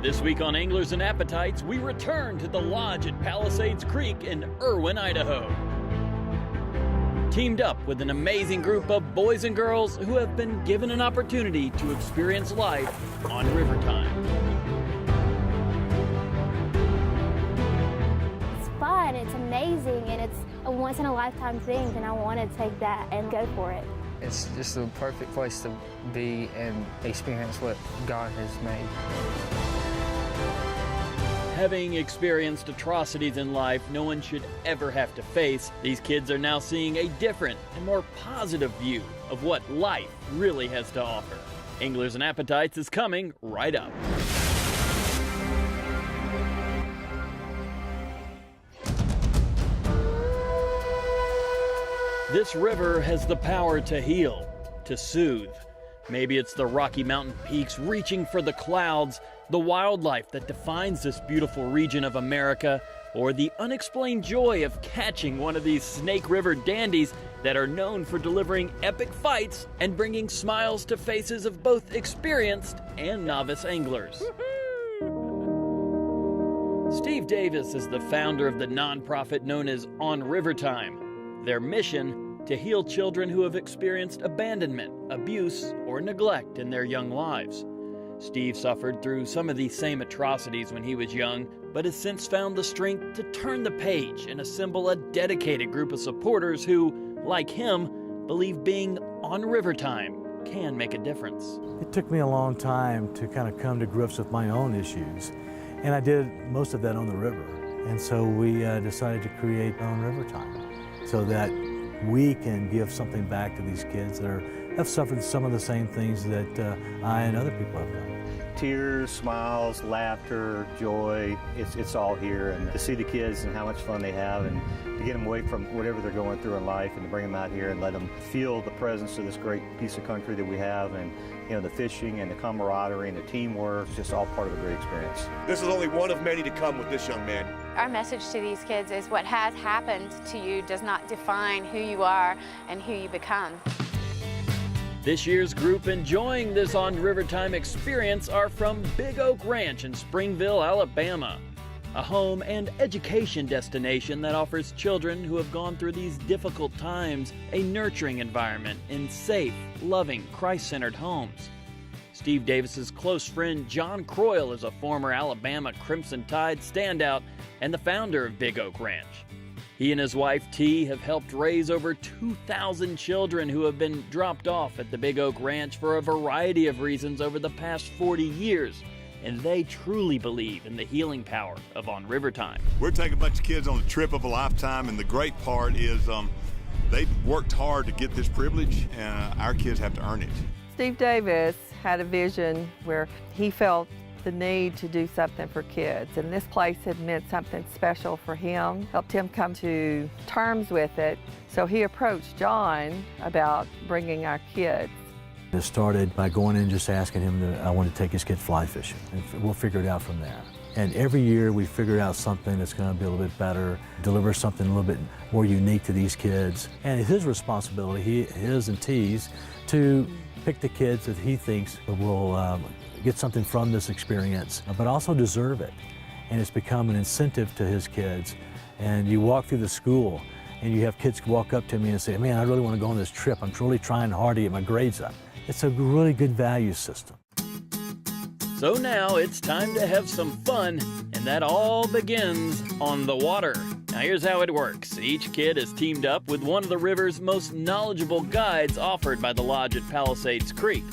This week on Anglers and Appetites, we return to the lodge at Palisades Creek in Irwin, Idaho. Teamed up with an amazing group of boys and girls who have been given an opportunity to experience life on river time. It's fun, it's amazing, and it's a once-in-a-lifetime thing, and I want to take that and go for it. It's just the perfect place to be and experience what God has made. Having experienced atrocities in life no one should ever have to face, these kids are now seeing a different and more positive view of what life really has to offer. Anglers and Appetites is coming right up. This river has the power to heal, to soothe. Maybe it's the Rocky Mountain peaks reaching for the clouds, the wildlife that defines this beautiful region of America, or the unexplained joy of catching one of these Snake River dandies that are known for delivering epic fights and bringing smiles to faces of both experienced and novice anglers. Steve Davis is the founder of the nonprofit known as On River Time. Their mission: to heal children who have experienced abandonment, abuse, or neglect in their young lives. Steve suffered through some of these same atrocities when he was young, but has since found the strength to turn the page and assemble a dedicated group of supporters who, like him, believe being on river time can make a difference. It took me a long time to kind of come to grips with my own issues, and I did most of that on the river. And so we decided to create On River Time so that we can give something back to these kids that have suffered some of the same things that I and other people have done. Tears, smiles, laughter, joy, it's all here. And to see the kids and how much fun they have, and to get them away from whatever they're going through in life and to bring them out here and let them feel the presence of this great piece of country that we have, and you know, the fishing and the camaraderie and the teamwork, it's just all part of a great experience. This is only one of many to come with this young man. Our message to these kids is what has happened to you does not define who you are and who you become. This year's group enjoying this On River Time experience are from Big Oak Ranch in Springville, Alabama, a home and education destination that offers children who have gone through these difficult times a nurturing environment in safe, loving, Christ-centered homes. Steve Davis's close friend John Croyle is a former Alabama Crimson Tide standout and the founder of Big Oak Ranch. He and his wife T have helped raise over 2,000 children who have been dropped off at the Big Oak Ranch for a variety of reasons over the past 40 years. And they truly believe in the healing power of On River Time. We're taking a bunch of kids on a trip of a lifetime, and the great part is they've worked hard to get this privilege, and our kids have to earn it. Steve Davis had a vision where he felt the need to do something for kids, and this place had meant something special for him, helped him come to terms with it. So he approached John about bringing our kids. It started by going in and just asking him I want to take his kid fly fishing, and we'll figure it out from there. And every year we figure out something that's going to be a little bit better, deliver something a little bit more unique to these kids. And it's his responsibility, his and T's, to pick the kids that he thinks will get something from this experience, but also deserve it. And it's become an incentive to his kids. And you walk through the school and you have kids walk up to me and say, man, I really want to go on this trip. I'm really trying hard to get my grades up. It's a really good value system. So now it's time to have some fun, and that all begins on the water. Now here's how it works. Each kid is teamed up with one of the river's most knowledgeable guides offered by the lodge at Palisades Creek.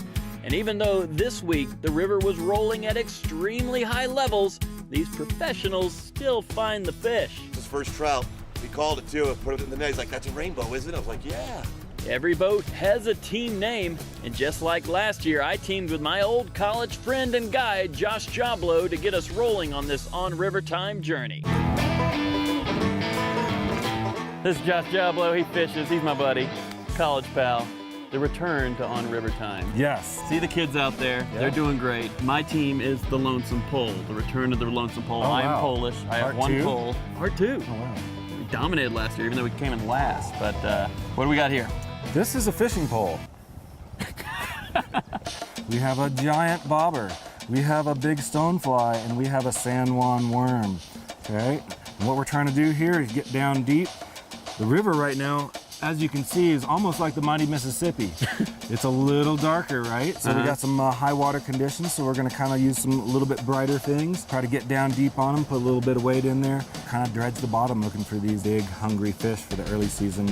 And even though this week the river was rolling at extremely high levels, these professionals still find the fish. His first trout, we called it too, put it in the net. He's like, that's a rainbow, isn't it? I was like, yeah. Every boat has a team name, and just like last year, I teamed with my old college friend and guide, Josh Joblo, to get us rolling on this On River Time journey. This is Josh Joblo. He fishes. He's my buddy, college pal. The return to On River Time. Yes. See the kids out there. Yeah. They're doing great. My team is the Lonesome Pole, the return of the Lonesome Pole. Oh, I am wow. Polish. I have one pole. Part two. Oh, wow. We dominated last year, even though we came in last. But what do we got here? This is a fishing pole. We have a giant bobber. We have a big stonefly and we have a San Juan worm, okay? And what we're trying to do here is get down deep. The river right now, as you can see, is almost like the mighty Mississippi. It's a little darker, right? So we got some high water conditions, so we're gonna kind of use some a little bit brighter things, try to get down deep on them, put a little bit of weight in there, kind of dredge the bottom looking for these big, hungry fish for the early season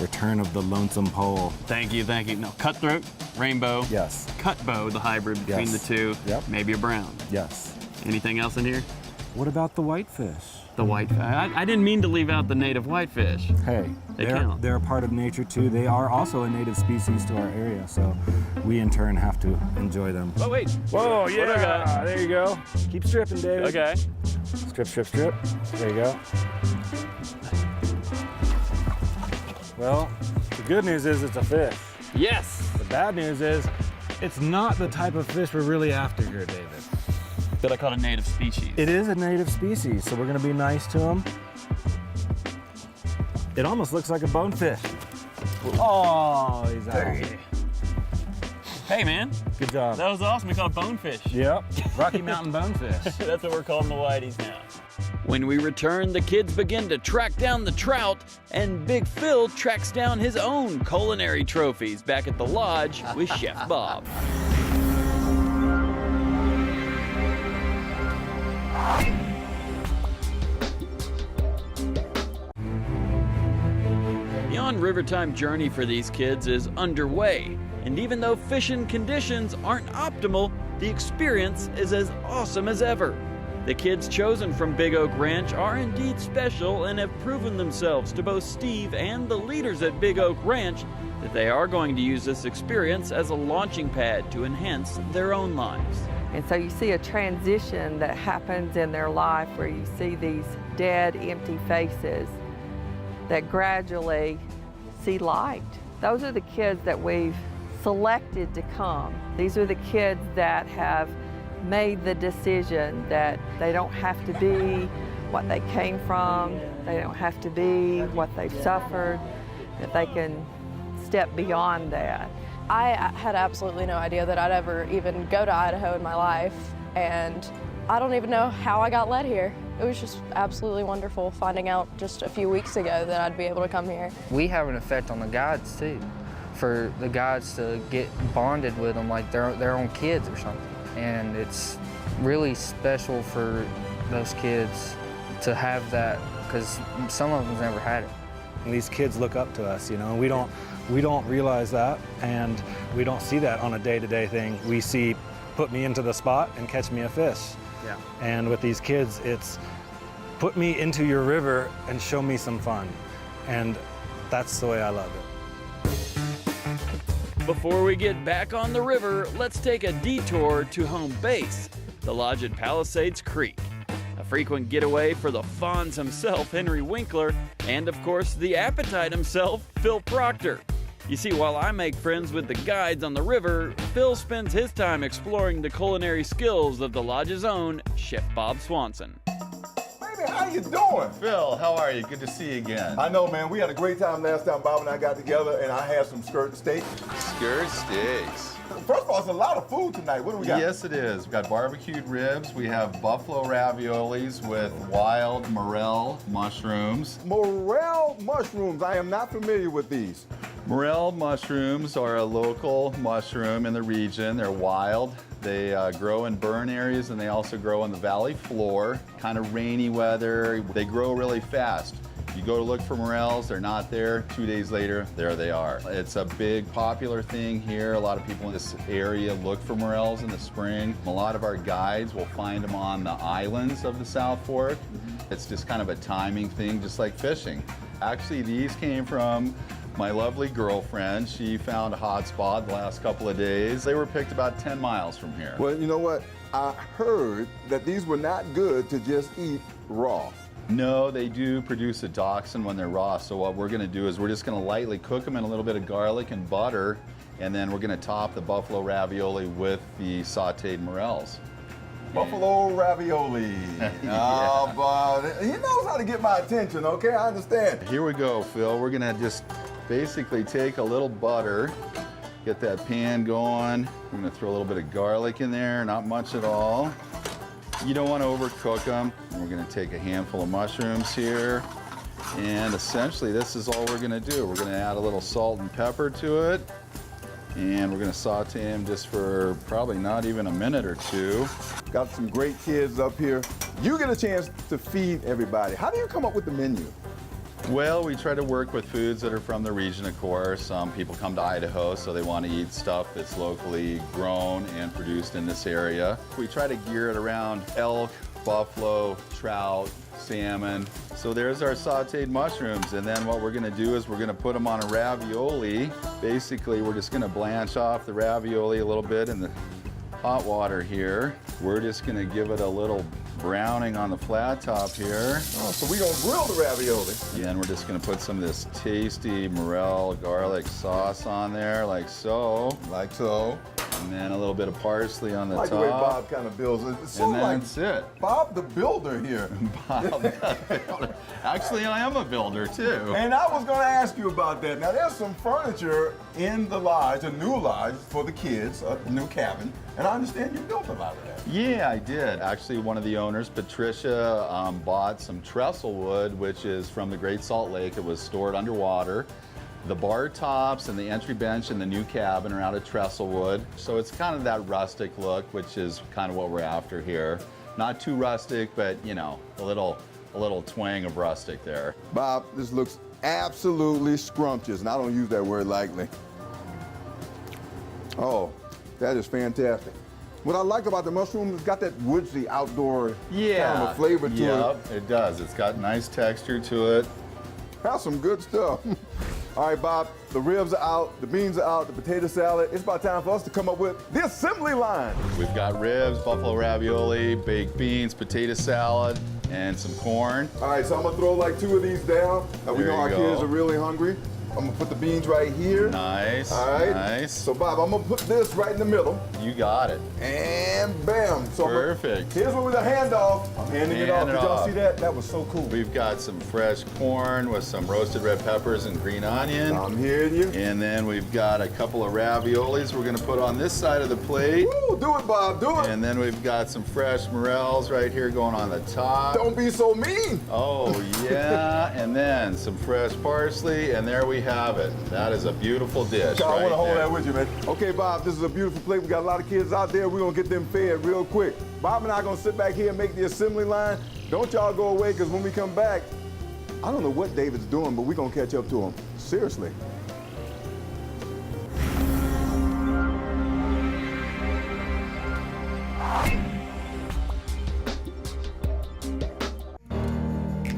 return of the lonesome pole. Thank you, thank you. No, cutthroat, rainbow. Yes. Cutbow, the hybrid between the two. Yep. Maybe a brown. Yes. Anything else in here? What about the whitefish? The whitefish. I didn't mean to leave out the native whitefish. Hey, count. they're a part of nature too. They are also a native species to our area, so we in turn have to enjoy them. Oh, wait. Whoa, What do I got? there you go. Keep stripping, David. Okay. Strip, strip, strip. There you go. Well, the good news is it's a fish. Yes. The bad news is it's not the type of fish we're really after here, David. But I caught a native species. It is a native species, so we're gonna be nice to them. It almost looks like a bonefish. Oh, he's out. Hey, man. Good job. That was awesome. We caught a bonefish. Yep, Rocky Mountain bonefish. That's what we're calling the whiteys now. When we return, the kids begin to track down the trout, and Big Phil tracks down his own culinary trophies back at the lodge with Chef Bob. The on-river time journey for these kids is underway, and even though fishing conditions aren't optimal, the experience is as awesome as ever. The kids chosen from Big Oak Ranch are indeed special and have proven themselves to both Steve and the leaders at Big Oak Ranch that they are going to use this experience as a launching pad to enhance their own lives. And so you see a transition that happens in their life where you see these dead, empty faces that gradually see light. Those are the kids that we've selected to come. These are the kids that have made the decision that they don't have to be what they came from, they don't have to be what they've suffered, that they can step beyond that. I had absolutely no idea that I'd ever even go to Idaho in my life, and I don't even know how I got led here. It was just absolutely wonderful finding out just a few weeks ago that I'd be able to come here. We have an effect on the guides too, for the guides to get bonded with them like their own kids or something. And it's really special for those kids to have that, because some of them never had it. And these kids look up to us, you know, and we don't realize that, and we don't see that on a day-to-day thing. We see, put me into the spot and catch me a fish. Yeah. And with these kids, it's put me into your river and show me some fun. And that's the way I love it. Before we get back on the river, let's take a detour to home base, the lodge at Palisades Creek. A frequent getaway for the Fonz himself, Henry Winkler, and of course the appetite himself, Phil Proctor. You see, while I make friends with the guides on the river, Phil spends his time exploring the culinary skills of the lodge's own Chef Bob Swanson. Baby, how you doing? Phil, how are you? Good to see you again. I know, man. We had a great time last time Bob and I got together, and I had some skirt steak. Skirt steaks. First of all, it's a lot of food tonight. What do we got? Yes, it is. We've got barbecued ribs. We have buffalo raviolis with wild morel mushrooms. Morel mushrooms. I am not familiar with these. Morel mushrooms are a local mushroom in the region. They're wild. They grow in burn areas, and they also grow on the valley floor. Kind of rainy weather. They grow really fast. You go to look for morels, they're not there. 2 days later, there they are. It's a big popular thing here. A lot of people in this area look for morels in the spring. A lot of our guides will find them on the islands of the South Fork. It's just kind of a timing thing, just like fishing. Actually, these came from my lovely girlfriend. She found a hot spot the last couple of days. They were picked about 10 miles from here. Well, you know what? I heard that these were not good to just eat raw. No, they do produce a toxin when they're raw. So what we're gonna do is we're just gonna lightly cook them in a little bit of garlic and butter, and then we're gonna top the buffalo ravioli with the sauteed morels. Buffalo ravioli. Oh, but he knows how to get my attention, okay? I understand. Here we go, Phil. We're gonna just basically take a little butter. Get that pan going. I'm gonna throw a little bit of garlic in there, not much at all. You don't want to overcook them. And we're gonna take a handful of mushrooms here. And essentially this is all we're gonna do. We're gonna add a little salt and pepper to it. And we're gonna saute them just for probably not even a minute or two. Got some great kids up here. You get a chance to feed everybody. How do you come up with the menu? Well, we try to work with foods that are from the region, of course. Some people come to Idaho, so they want to eat stuff that's locally grown and produced in this area. We try to gear it around elk, buffalo, trout, salmon. So there's our sauteed mushrooms, and then what we're gonna do is we're gonna put them on a ravioli. Basically, we're just gonna blanch off the ravioli a little bit in the hot water here. We're just gonna give it a little browning on the flat top here. Oh, so we're gonna grill the ravioli. Yeah, and we're just gonna put some of this tasty morel garlic sauce on there, like so. Like so. And then a little bit of parsley on the like top. The way Bob kind of builds it. It's and then like that's it. Bob the builder here. Bob the builder. Actually, I am a builder too. And I was going to ask you about that. Now, there's some furniture in the lodge, a new lodge for the kids, a new cabin. And I understand you built a lot of that. Yeah, I did. Actually, one of the owners, Patricia, bought some trestle wood, which is from the Great Salt Lake. It was stored underwater. The bar tops and the entry bench in the new cabin are out of trestle wood. So it's kind of that rustic look, which is kind of what we're after here. Not too rustic, but you know, a little twang of rustic there. Bob, this looks absolutely scrumptious, and I don't use that word lightly. Oh, that is fantastic. What I like about the mushroom, it's got that woodsy outdoor kind of a flavor to it. Yep, it does. It's got nice texture to it. That's some good stuff. All right, Bob, the ribs are out, the beans are out, the potato salad. It's about time for us to come up with the assembly line. We've got ribs, buffalo ravioli, baked beans, potato salad, and some corn. All right, so I'm gonna throw like 2 of these down. We know our kids are really hungry. I'm gonna put the beans right here. Nice, all right. nice. So Bob, I'm gonna put this right in the middle. You got it. And bam. So perfect. Here's where with a handoff. I'm handing it off. Did y'all see that? That was so cool. We've got some fresh corn with some roasted red peppers and green onion. I'm hearing you. And then we've got a couple of raviolis we're gonna put on this side of the plate. Woo, do it, Bob, do it. And then we've got some fresh morels right here going on the top. Don't be so mean. Oh, yeah. And then some fresh parsley, and there we have it. That is a beautiful dish. I right want to hold there. that with you, man. Okay, Bob, this is a beautiful plate. We got a lot of kids out there. We're going to get them fed real quick. Bob and I are going to sit back here and make the assembly line. Don't y'all go away, because when we come back, I don't know what David's doing, but we're going to catch up to him. Seriously.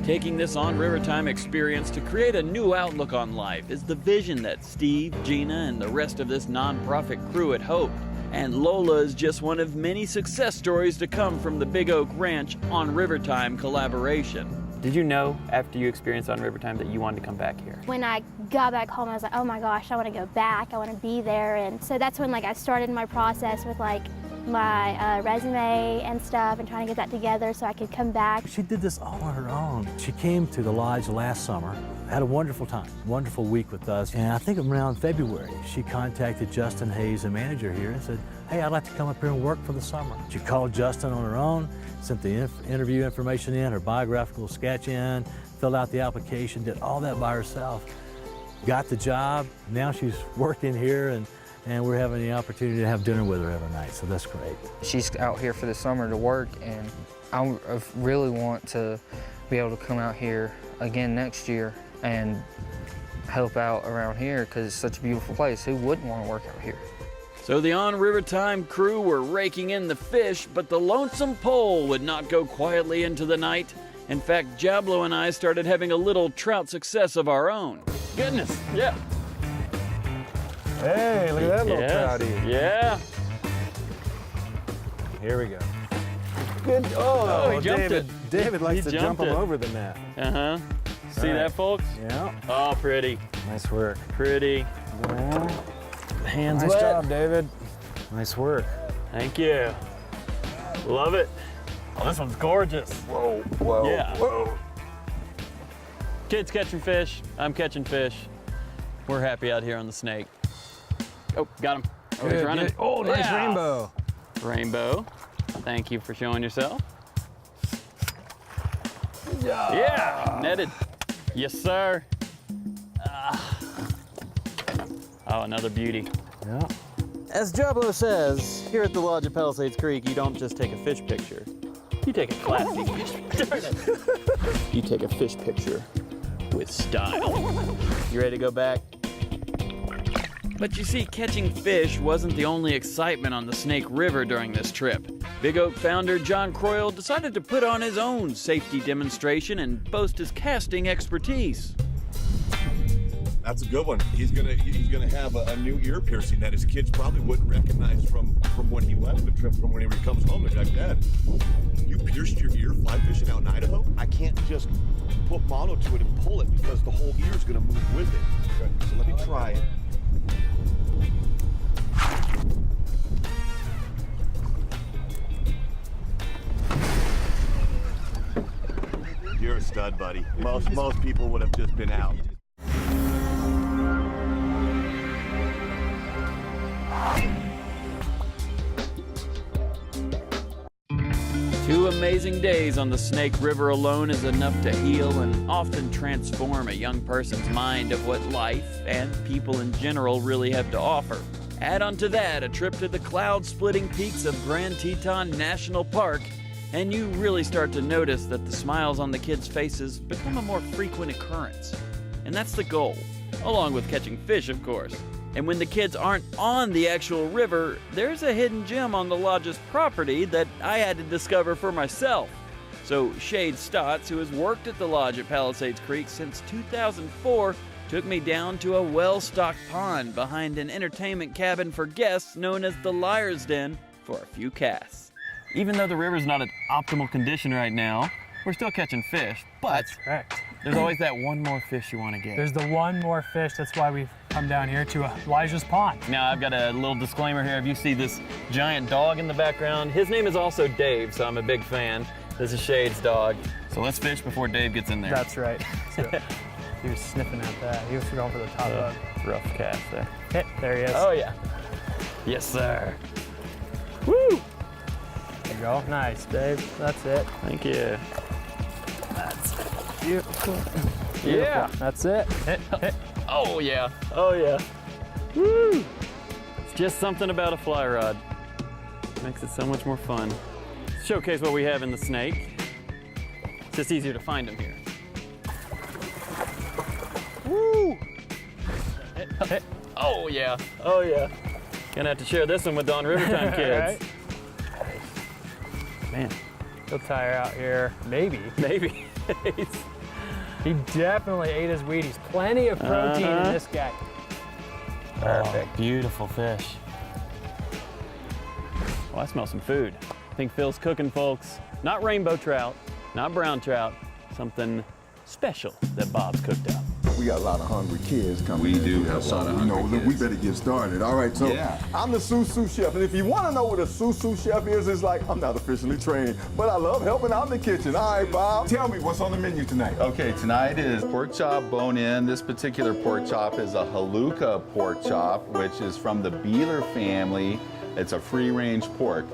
Taking this on-river time experience to create a new outlook on life is the vision that Steve, Gina, and the rest of this nonprofit crew had hoped. And Lola is just one of many success stories to come from the Big Oak Ranch on-river time collaboration. Did you know after you experienced on River Time that you wanted to come back here? When I got back home, I was like, oh my gosh, I want to go back. I want to be there. And so that's when I started my process with my resume and stuff and trying to get that together so I could come back. She did this all on her own. She came to the lodge last summer, had a wonderful time, wonderful week with us. And I think around February, she contacted Justin Hayes, the manager here, and said, hey, I'd like to come up here and work for the summer. She called Justin on her own, sent the interview information in, her biographical sketch in, filled out the application, did all that by herself, got the job. Now she's working here, and we're having the opportunity to have dinner with her every night, so that's great. She's out here for the summer to work, and I really want to be able to come out here again next year and help out around here because it's such a beautiful place. Who wouldn't want to work out here? So the on-river time crew were raking in the fish, but the lonesome pole would not go quietly into the night. In fact, Jablo and I started having a little trout success of our own. Goodness, yeah. Hey, look at that little trouty. Yeah. Here we go. Good. Oh, he jumped it. David likes to jump him over the net. Uh-huh. See that, folks? Yeah. Oh, pretty. Nice work. Pretty. Yeah. Hands nice wet. job, David. Nice work. Thank you. Love it. Oh, this one's gorgeous. Whoa, whoa, yeah. whoa. Kids catching fish. I'm catching fish. We're happy out here on the Snake. Oh, got him. Oh, he's Good, running. good. Oh, nice Yeah. rainbow. Rainbow. Thank you for showing yourself. Yeah, netted. Yes, sir. Oh, another beauty. Yeah. As Jablo says, here at the Lodge at Palisades Creek, you don't just take a fish picture. You take a classy fish picture. You take a fish picture with style. You ready to go back? But you see, catching fish wasn't the only excitement on the Snake River during this trip. Big Oak founder John Croyle decided to put on his own safety demonstration and boast his casting expertise. That's a good one. He's gonna have a new ear piercing that his kids probably wouldn't recognize from when he left the trip, from when he comes home. They're like, Dad, you pierced your ear fly fishing out in Idaho? I can't just put mono to it and pull it because the whole ear is gonna move with it. Okay, so let me try it. You're a stud, buddy. Most people would have just been out. 2 amazing days on the Snake River alone is enough to heal and often transform a young person's mind of what life and people in general really have to offer. Add on to that a trip to the cloud-splitting peaks of Grand Teton National Park, and you really start to notice that the smiles on the kids' faces become a more frequent occurrence. And that's the goal, along with catching fish, of course. And when the kids aren't on the actual river, there's a hidden gem on the lodge's property that I had to discover for myself. So Shade Stotts, who has worked at the lodge at Palisades Creek since 2004, took me down to a well-stocked pond behind an entertainment cabin for guests known as the Liar's Den for a few casts. Even though the river's not in optimal condition right now, we're still catching fish, but That's correct. there's always that one more fish you want to get. There's the one more fish. That's why we've come down here to Elijah's Pond. Now, I've got a little disclaimer here. If you see this giant dog in the background, his name is also Dave, so I'm a big fan. This is Shade's dog. So let's fish before Dave gets in there. That's right. So, he was sniffing at that. He was going for the top bug. Rough cast there. Hit, there he is. Oh, yeah. Yes, sir. Woo! There you go. Nice, Dave. That's it. Thank you. That's beautiful. Yeah. Beautiful. That's it. Hit, hit. Oh, yeah. Oh, yeah. Woo! It's just something about a fly rod. Makes it so much more fun. Showcase what we have in the Snake. It's just easier to find them here. Woo! Hit, hit. Oh, yeah. Oh, yeah. Gonna have to share this one with Dawn Rivertime kids. Right. Man. He'll tire out here. Maybe. Maybe. He definitely ate his Wheaties. Plenty of protein in this guy. Perfect. Oh, beautiful fish. Oh, I smell some food. I think Phil's cooking, folks. Not rainbow trout, not brown trout, something special that Bob's cooked up. We got a lot of hungry kids coming in. We do have a lot of hungry kids. We better get started. All right, so Yeah. I'm the Susu chef, and if you want to know what a Susu chef is, it's like I'm not officially trained, but I love helping out in the kitchen. All right, Bob, tell me what's on the menu tonight. Okay, tonight is pork chop bone-in. This particular pork chop is a haluka pork chop, which is from the Beeler family. It's a free-range pork.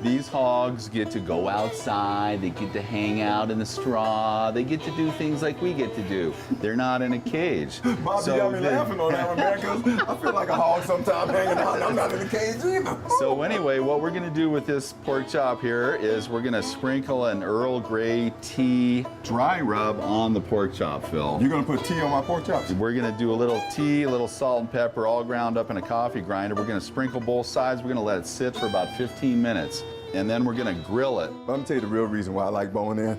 These hogs get to go outside, they get to hang out in the straw, they get to do things like we get to do. They're not in a cage. Bob, you got me laughing on that one, man, because I feel like a hog sometimes hanging out, and I'm not in the cage either. So anyway, what we're gonna do with this pork chop here is we're gonna sprinkle an Earl Grey tea dry rub on the pork chop, Phil. You're gonna put tea on my pork chops? We're gonna do a little tea, a little salt and pepper, all ground up in a coffee grinder. We're gonna sprinkle both sides. We're gonna let it sit for about 15 minutes. And then we're gonna grill it. Let me tell you the real reason why I like bone-in.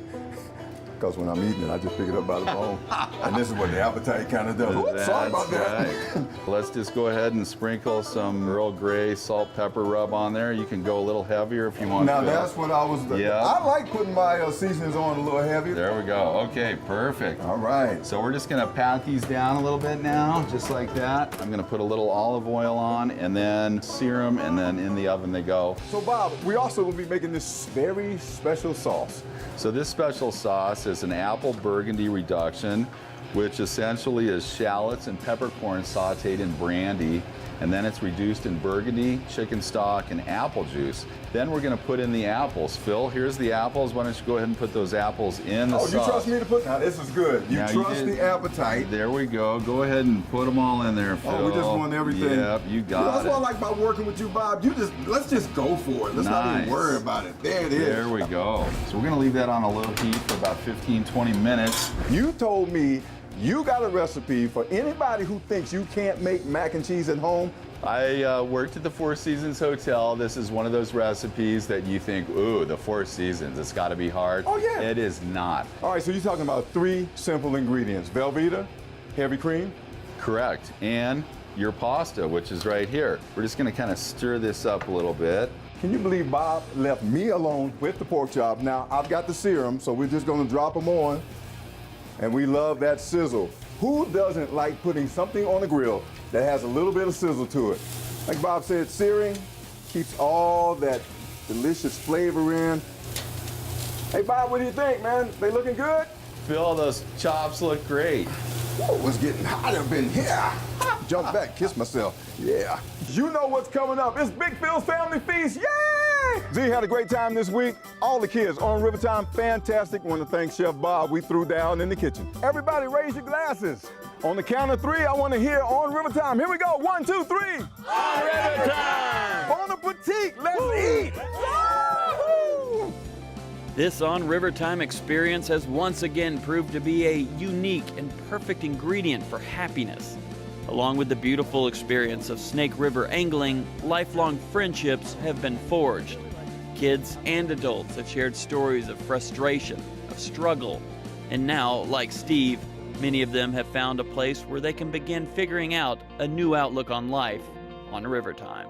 Because when I'm eating it, I just pick it up by the bone. And this is what the appetite kind of does. Oops, sorry about that. Right. Let's just go ahead and sprinkle some Earl Grey salt pepper rub on there. You can go a little heavier if you want Now to. that's what I was. Yeah. I like putting my seasonings on a little heavier. There we go. Okay, perfect. All right. So we're just gonna pat these down a little bit now, just like that. I'm gonna put a little olive oil on and then sear them, and then in the oven they go. So Bob, we also will be making this very special sauce. So this special sauce is an apple burgundy reduction, which essentially is shallots and peppercorns sauteed in brandy. and then it's reduced in burgundy, chicken stock, and apple juice. Then we're gonna put in the apples. Phil, here's the apples. Why don't you go ahead and put those apples in the sauce. Oh, you trust me to put, now this is good. You now trust the appetite. There we go. Go ahead and put them all in there, Phil. Oh, we just want everything. Yep, you got That's it. what I like about working with you, Bob. Let's just go for it. Let's not even worry about it. There it is. There we go. So we're gonna leave that on a low heat for about 15, 20 minutes. You told me you got a recipe for anybody who thinks you can't make mac and cheese at home. I worked at the Four Seasons Hotel. This is one of those recipes that you think, ooh, the Four Seasons, it's gotta be hard. Oh, yeah. It is not. All right, so you're talking about 3 simple ingredients. Velveeta, heavy cream. Correct, and your pasta, which is right here. We're just gonna kind of stir this up a little bit. Can you believe Bob left me alone with the pork chop? Now, I've got the serum, so we're just gonna drop them on. And we love that sizzle. Who doesn't like putting something on the grill that has a little bit of sizzle to it? Like Bob said, searing keeps all that delicious flavor in. Hey Bob, what do you think, man? They looking good? Phil, those chops look great. Whoa, it's getting hot up in here. Jump back, kiss myself. Yeah. You know what's coming up. It's Big Phil's Family Feast. Yay! Z had a great time this week. All the kids on River Time, fantastic. Want to thank Chef Bob. We threw down in the kitchen. Everybody raise your glasses. On the count of 3, I want to hear on River Time. Here we go. 1, 2, 3. On River Time! Bon appetit. Let's eat. Woo! This On River Time experience has once again proved to be a unique and perfect ingredient for happiness. Along with the beautiful experience of Snake River angling, lifelong friendships have been forged. Kids and adults have shared stories of frustration, of struggle, and now, like Steve, many of them have found a place where they can begin figuring out a new outlook on life on River Time.